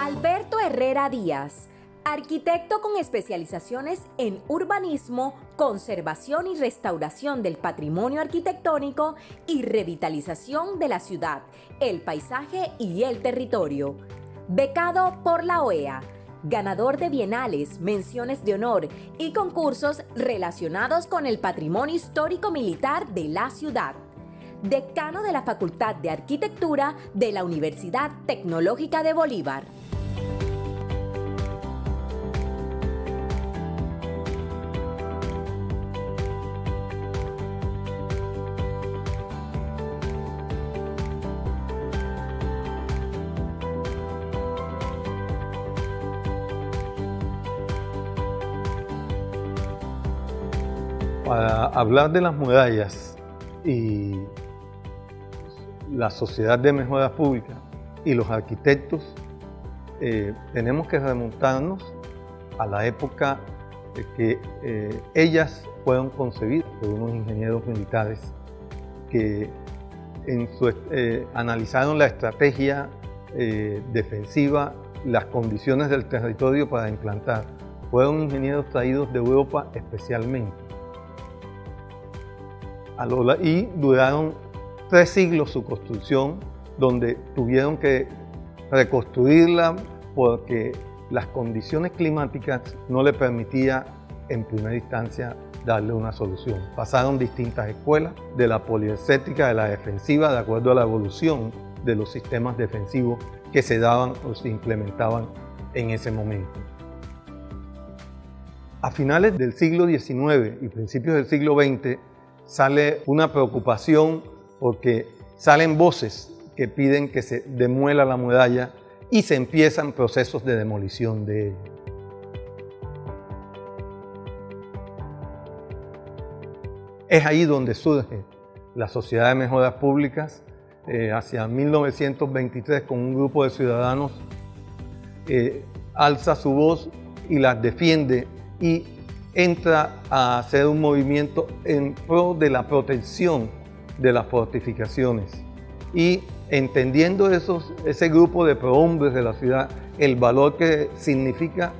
Alberto Herrera Díaz, arquitecto con especializaciones en urbanismo, conservación y restauración del patrimonio arquitectónico y revitalización de la ciudad, el paisaje y el territorio. Becado por la OEA, ganador de bienales, menciones de honor y concursos relacionados con el patrimonio histórico militar de la ciudad. Decano de la Facultad de Arquitectura de la Universidad Tecnológica de Bolívar. Para hablar de las murallas y la Sociedad de Mejoras Públicas y los arquitectos, tenemos que remontarnos a la época de que ellas fueron concebidas por unos ingenieros militares que analizaron la estrategia defensiva, las condiciones del territorio para implantar. Fueron ingenieros traídos de Europa especialmente. Y duraron 3 siglos su construcción, donde tuvieron que reconstruirla porque las condiciones climáticas no le permitían en primera instancia darle una solución. Pasaron distintas escuelas, de la poliescética, de la defensiva, de acuerdo a la evolución de los sistemas defensivos que se daban o se implementaban en ese momento. A finales del siglo XIX y principios del siglo XX, sale una preocupación porque salen voces que piden que se demuela la muralla y se empiezan procesos de demolición de ella. Es ahí donde surge la Sociedad de Mejoras Públicas, hacia 1923, con un grupo de ciudadanos alza su voz y las defiende y entra a hacer un movimiento en pro de la protección de las fortificaciones. Y entendiendo ese grupo de prohombres de la ciudad, el valor que significa,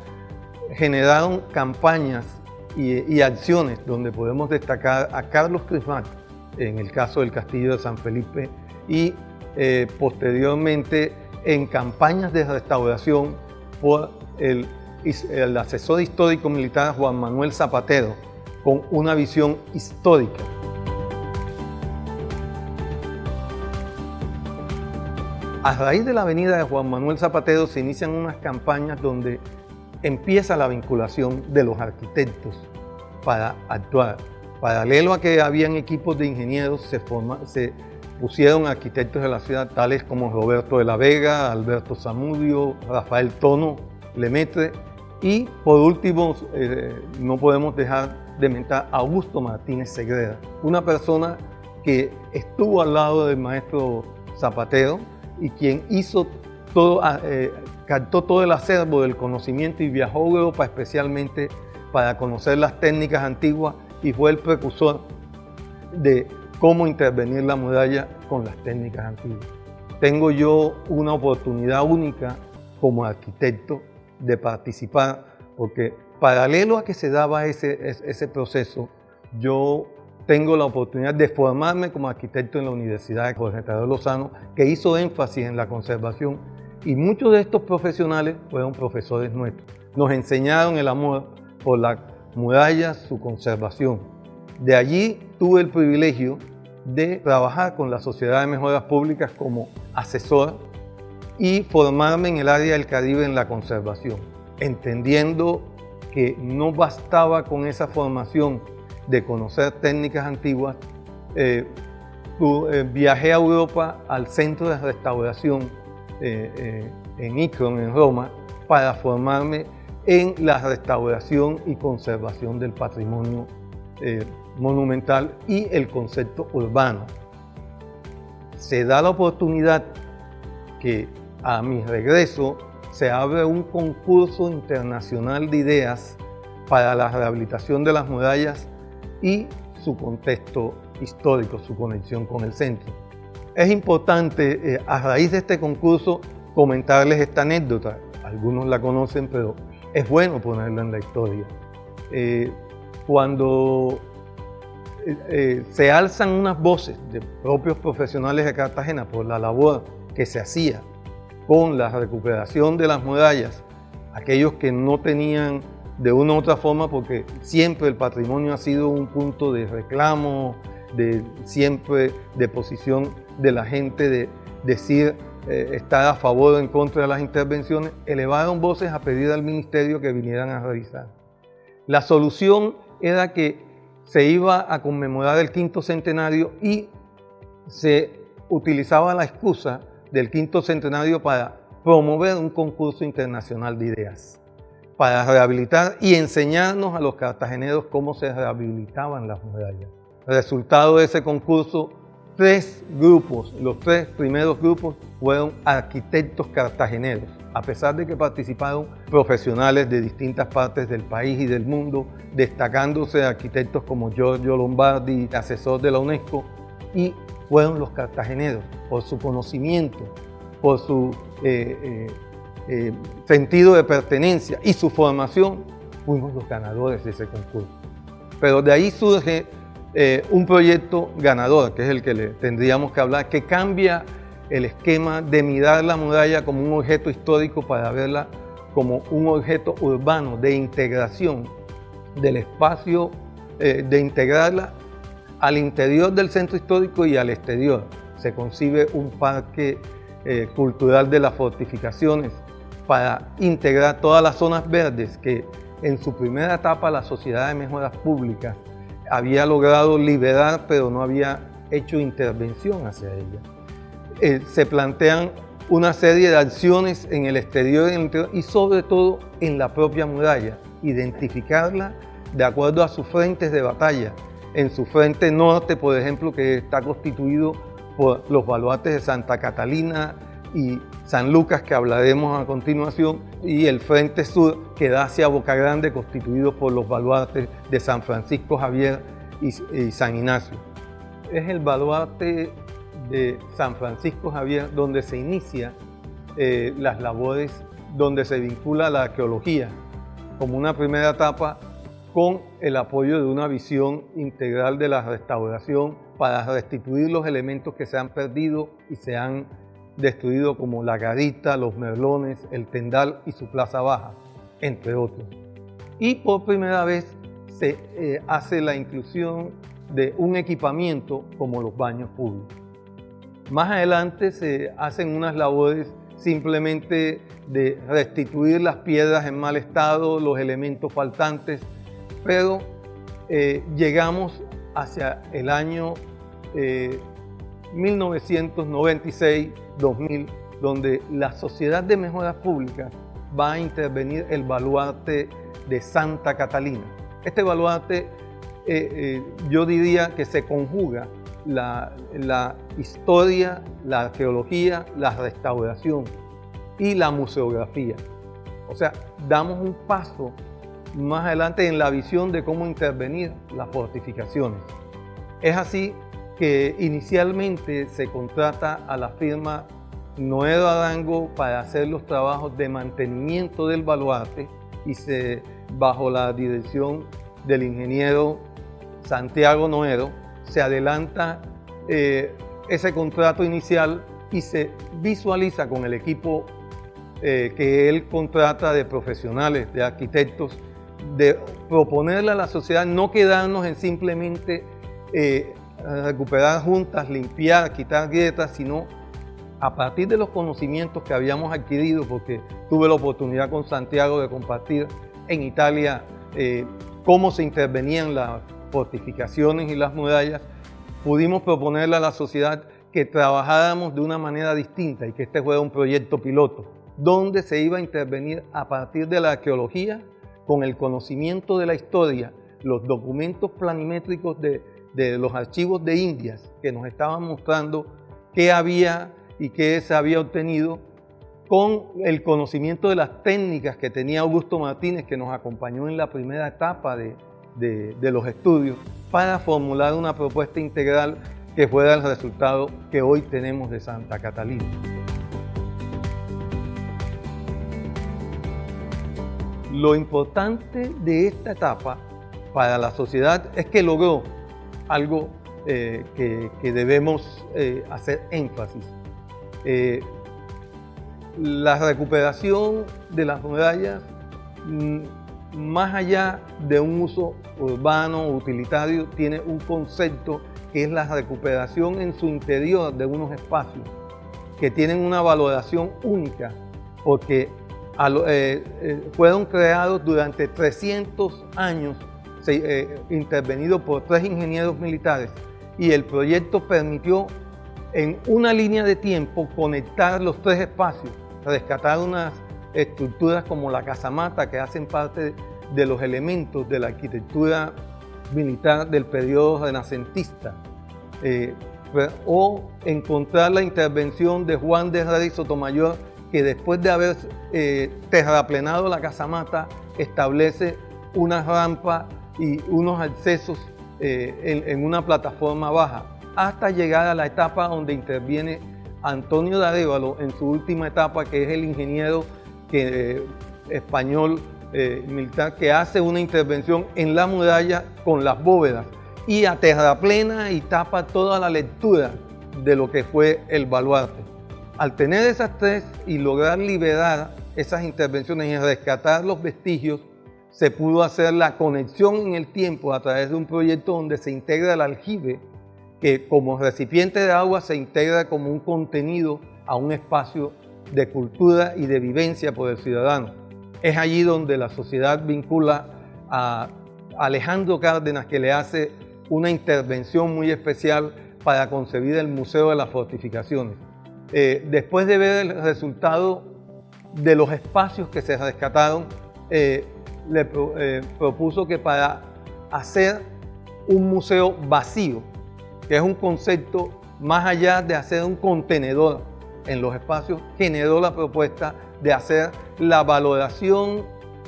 generaron campañas y acciones donde podemos destacar a Carlos Crismat, en el caso del Castillo de San Felipe, y posteriormente en campañas de restauración por el asesor histórico militar Juan Manuel Zapatero, con una visión histórica. A raíz de la venida de Juan Manuel Zapatero se inician unas campañas donde empieza la vinculación de los arquitectos para actuar. Paralelo a que habían equipos de ingenieros, se pusieron arquitectos de la ciudad, tales como Roberto de la Vega, Alberto Zamudio, Rafael Tono Lemaitre, y por último, no podemos dejar de mencionar a Augusto Martínez Segrera, una persona que estuvo al lado del maestro Zapatero y quien hizo todo, captó todo el acervo del conocimiento y viajó a Europa especialmente para conocer las técnicas antiguas y fue el precursor de cómo intervenir la muralla con las técnicas antiguas. Tengo yo una oportunidad única como arquitecto de participar, porque paralelo a que se daba ese proceso, yo tengo la oportunidad de formarme como arquitecto en la Universidad de Jorge Tadeo Lozano, que hizo énfasis en la conservación, y muchos de estos profesionales fueron profesores nuestros. Nos enseñaron el amor por la muralla, su conservación. De allí tuve el privilegio de trabajar con la Sociedad de Mejoras Públicas como asesor y formarme en el área del Caribe en la conservación, entendiendo que no bastaba con esa formación de conocer técnicas antiguas. Viajé a Europa al Centro de Restauración en Icron, en Roma, para formarme en la restauración y conservación del patrimonio monumental y el concepto urbano. Se da la oportunidad que a mi regreso se abre un concurso internacional de ideas para la rehabilitación de las murallas y su contexto histórico, su conexión con el centro. Es importante, a raíz de este concurso, comentarles esta anécdota. algunos la conocen, pero es bueno ponerla en la historia. Cuando se alzan unas voces de propios profesionales de Cartagena por la labor que se hacía con la recuperación de las murallas, aquellos que no tenían de una u otra forma, porque siempre el patrimonio ha sido un punto de reclamo, siempre de posición de la gente, de decir estar a favor o en contra de las intervenciones, elevaron voces a pedir al ministerio que vinieran a revisar. La solución era que se iba a conmemorar el 5º centenario y se utilizaba la excusa del 5º centenario para promover un concurso internacional de ideas, para rehabilitar y enseñarnos a los cartageneros cómo se rehabilitaban las murallas. Resultado de ese concurso, 3 grupos, los 3 primeros grupos fueron arquitectos cartageneros, a pesar de que participaron profesionales de distintas partes del país y del mundo, destacándose arquitectos como Giorgio Lombardi, asesor de la UNESCO, y fueron los cartageneros, por su conocimiento, por su sentido de pertenencia y su formación, fuimos los ganadores de ese concurso. Pero de ahí surge un proyecto ganador, que es el que le tendríamos que hablar, que cambia el esquema de mirar la muralla como un objeto histórico para verla como un objeto urbano de integración del espacio, de integrarla al interior del centro histórico y al exterior. Se concibe un parque cultural de las fortificaciones para integrar todas las zonas verdes que en su primera etapa la Sociedad de Mejoras Públicas había logrado liberar, pero no había hecho intervención hacia ella. Se plantean una serie de acciones en el exterior y en el interior, y sobre todo en la propia muralla, identificarla de acuerdo a sus frentes de batalla. En su frente norte, por ejemplo, que está constituido por los baluartes de Santa Catalina y San Lucas, que hablaremos a continuación, y el frente sur, que da hacia Boca Grande, constituido por los baluartes de San Francisco Javier y San Ignacio. Es el baluarte de San Francisco Javier donde se inicia las labores, donde se vincula la arqueología como una primera etapa con el apoyo de una visión integral de la restauración para restituir los elementos que se han perdido y se han destruido, como la garita, los merlones, el tendal y su plaza baja, entre otros. Y por primera vez se hace la inclusión de un equipamiento como los baños públicos. Más adelante se hacen unas labores simplemente de restituir las piedras en mal estado, los elementos faltantes, pero llegamos hacia el año 1996-2000, donde la Sociedad de Mejoras Públicas va a intervenir el baluarte de Santa Catalina. Este baluarte, yo diría que se conjuga la historia, la arqueología, la restauración y la museografía. O sea, damos un paso más adelante en la visión de cómo intervenir las fortificaciones. Es así que inicialmente se contrata a la firma Noedo Arango para hacer los trabajos de mantenimiento del baluarte y bajo la dirección del ingeniero Santiago Noedo, se adelanta ese contrato inicial y se visualiza con el equipo que él contrata de profesionales, de arquitectos, de proponerle a la sociedad no quedarnos en simplemente recuperar juntas, limpiar, quitar grietas, sino a partir de los conocimientos que habíamos adquirido, porque tuve la oportunidad con Santiago de compartir en Italia cómo se intervenían las fortificaciones y las murallas, pudimos proponerle a la sociedad que trabajáramos de una manera distinta y que este fuera un proyecto piloto, donde se iba a intervenir a partir de la arqueología, con el conocimiento de la historia, los documentos planimétricos de los archivos de Indias que nos estaban mostrando qué había y qué se había obtenido, con el conocimiento de las técnicas que tenía Augusto Martínez, que nos acompañó en la primera etapa de los estudios, para formular una propuesta integral que fuera el resultado que hoy tenemos de Santa Catalina. Lo importante de esta etapa para la sociedad es que logró algo que debemos hacer énfasis. La recuperación de las murallas, más allá de un uso urbano o utilitario, tiene un concepto que es la recuperación en su interior de unos espacios que tienen una valoración única, porque fueron creados durante 300 años, intervenidos por 3 ingenieros militares, y el proyecto permitió en una línea de tiempo conectar los 3 espacios, rescatar unas estructuras como la casamata, que hacen parte de los elementos de la arquitectura militar del periodo renacentista, o encontrar la intervención de Juan de Herrera y Sotomayor, que después de haber terraplenado la casamata, establece una rampa y unos accesos en una plataforma baja, hasta llegar a la etapa donde interviene Antonio de Arévalo en su última etapa, que es el ingeniero español militar, que hace una intervención en la muralla con las bóvedas y aterraplena y tapa toda la lectura de lo que fue el baluarte. Al tener esas 3 y lograr liberar esas intervenciones y rescatar los vestigios, se pudo hacer la conexión en el tiempo a través de un proyecto donde se integra el aljibe, que como recipiente de agua se integra como un contenido a un espacio de cultura y de vivencia por el ciudadano. Es allí donde la sociedad vincula a Alejandro Cárdenas, que le hace una intervención muy especial para concebir el Museo de las Fortificaciones. Después de ver el resultado de los espacios que se rescataron, le propuso que para hacer un museo vacío, que es un concepto más allá de hacer un contenedor en los espacios, generó la propuesta de hacer la valoración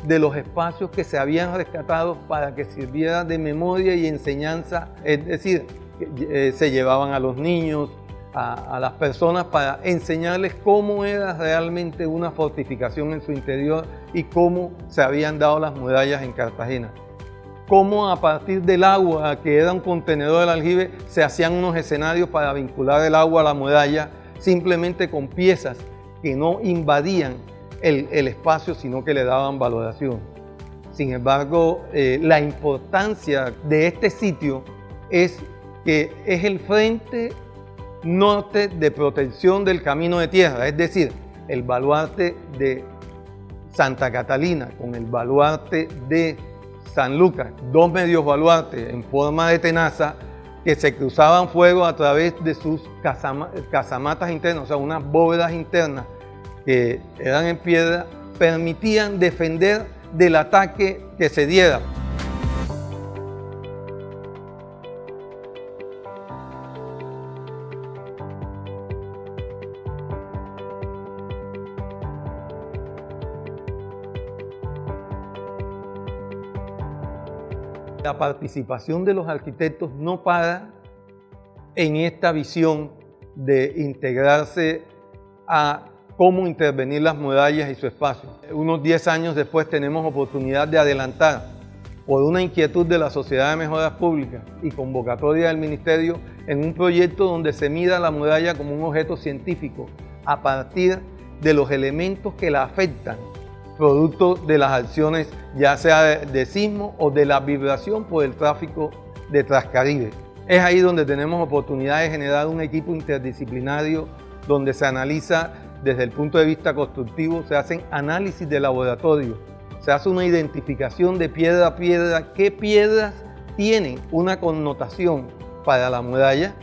de los espacios que se habían rescatado para que sirviera de memoria y enseñanza, es decir, se llevaban a los niños, a las personas, para enseñarles cómo era realmente una fortificación en su interior y cómo se habían dado las murallas en Cartagena. Cómo a partir del agua, que era un contenedor del aljibe, se hacían unos escenarios para vincular el agua a la muralla, simplemente con piezas que no invadían el espacio, sino que le daban valoración. Sin embargo, la importancia de este sitio es que es el frente norte de protección del camino de tierra, es decir, el baluarte de Santa Catalina con el baluarte de San Lucas, 2 medios baluartes en forma de tenaza que se cruzaban fuego a través de sus casamatas internas, o sea, unas bóvedas internas que eran en piedra, permitían defender del ataque que se diera. La participación de los arquitectos no para en esta visión de integrarse a cómo intervenir las murallas y su espacio. Unos 10 años después tenemos oportunidad de adelantar, por una inquietud de la Sociedad de Mejoras Públicas y convocatoria del Ministerio, en un proyecto donde se mida la muralla como un objeto científico a partir de los elementos que la afectan, producto de las acciones ya sea de sismo o de la vibración por el tráfico de Transcaribe. Es ahí donde tenemos oportunidad de generar un equipo interdisciplinario donde se analiza desde el punto de vista constructivo, se hacen análisis de laboratorio, se hace una identificación de piedra a piedra, qué piedras tienen una connotación para la muralla,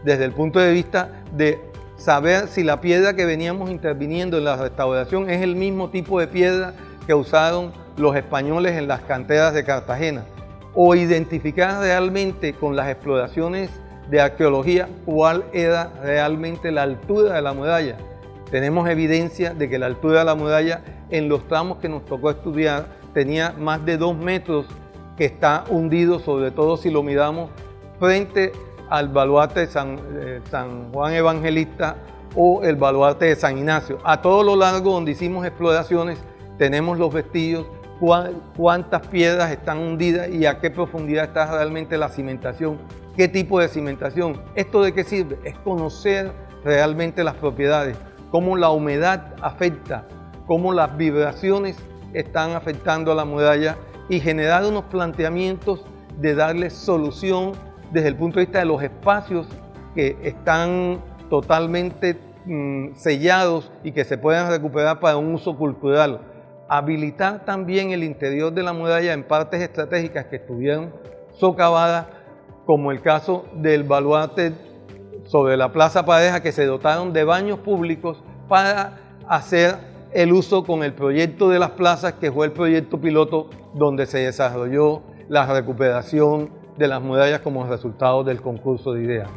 desde el punto de vista de saber si la piedra que veníamos interviniendo en la restauración es el mismo tipo de piedra que usaron los españoles en las canteras de Cartagena, o identificar realmente con las exploraciones de arqueología cuál era realmente la altura de la muralla. Tenemos evidencia de que la altura de la muralla en los tramos que nos tocó estudiar tenía más de 2 metros, que está hundido, sobre todo si lo miramos frente al baluarte de San Juan Evangelista o el baluarte de San Ignacio. A todo lo largo donde hicimos exploraciones tenemos los vestigios cuántas piedras están hundidas y a qué profundidad está realmente la cimentación, qué tipo de cimentación. ¿Esto de qué sirve? Es conocer realmente las propiedades, cómo la humedad afecta, cómo las vibraciones están afectando a la muralla y generar unos planteamientos de darle solución desde el punto de vista de los espacios que están totalmente sellados y que se pueden recuperar para un uso cultural. Habilitar también el interior de la muralla en partes estratégicas que estuvieron socavadas, como el caso del baluarte sobre la Plaza Pareja, que se dotaron de baños públicos para hacer el uso con el proyecto de las plazas, que fue el proyecto piloto donde se desarrolló la recuperación de las murallas como resultado del concurso de ideas.